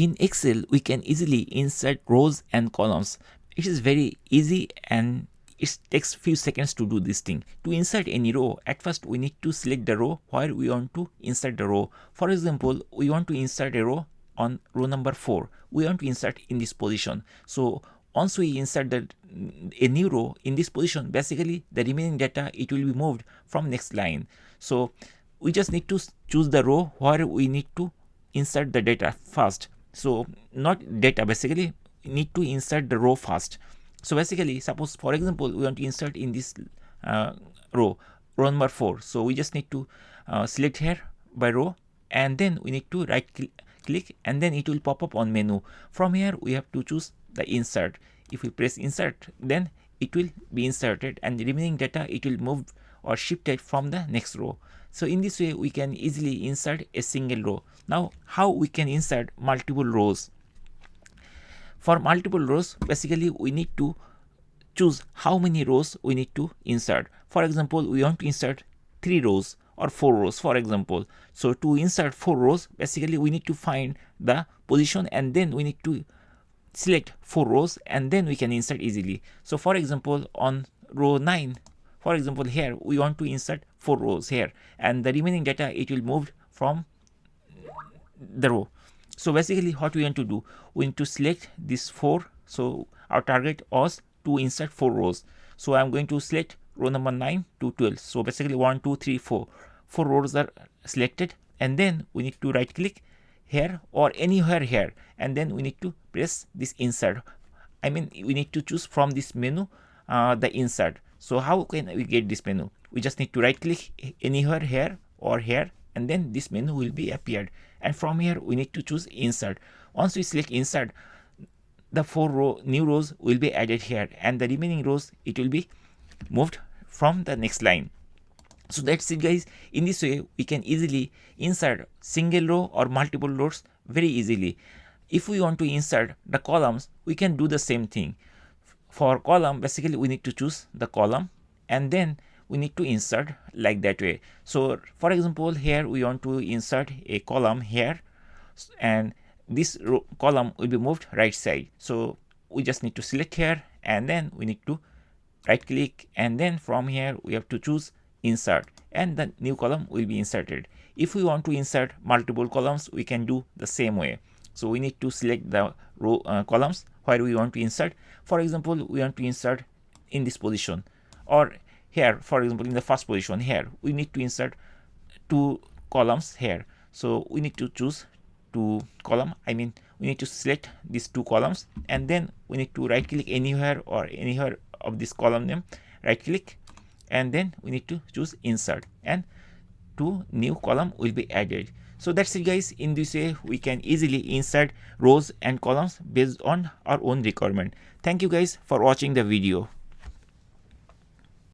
In Excel, we can easily insert rows and columns. It is very easy and it takes few seconds to do this thing. To insert any row, at first we need to select the row where we want to insert the row. For example, we want to insert a row on row number 4. We want to insert in this position. So once we insert a new row in this position, basically the remaining data, it will be moved from next line. So we just need to choose the row where we need to insert the data first. So not data, basically need to insert the row first. So basically, suppose for example we want to insert in this row number 4. So we just need to select here by row, and then we need to right click, and then it will pop up on menu. From here we have to choose the insert. If we press insert, then it will be inserted, and the remaining data, it will move or shifted from the next row. So in this way we can easily insert a single row. Now how we can insert multiple rows? For multiple rows, basically we need to choose how many rows we need to insert. For example, we want to insert 3 rows or 4 rows, for example. So to insert 4 rows, basically we need to find the position, and then we need to select 4 rows, and then we can insert easily. So for example, on row 9, for example, here we want to insert 4 rows here, and the remaining data, it will move from the row. So basically what we want to do, we need to select this 4. So our target was to insert 4 rows. So I'm going to select row number 9 to 12. So basically 1, 2, 3, 4. 4 rows are selected, and then we need to right click here or anywhere here, and then we need to press this insert. I mean, we need to choose from this menu the insert. So how can we get this menu? We just need to right click anywhere here or here, and then this menu will be appeared, and from here we need to choose insert. Once we select insert, the 4 new rows will be added here, and the remaining rows, it will be moved from the next line. So that's it, guys. In this way we can easily insert single row or multiple rows very easily. If we want to insert the columns, we can do the same thing. For column, basically we need to choose the column, and then we need to insert like that way. So for example, here we want to insert a column here, and this column will be moved right side. So we just need to select here, and then we need to right click, and then from here we have to choose insert, and the new column will be inserted. If we want to insert multiple columns, we can do the same way. So we need to select the row columns where we want to insert. For example, we want to insert in this position, or here, for example, in the first position here, we need to insert 2 columns here. So we need to choose 2 column. I mean, we need to select these 2 columns, and then we need to right click anywhere or anywhere of this column name, right click, and then we need to choose insert, and 2 new column will be added. So that's it, guys. In this way we can easily insert rows and columns based on our own requirement. Thank you guys for watching the video.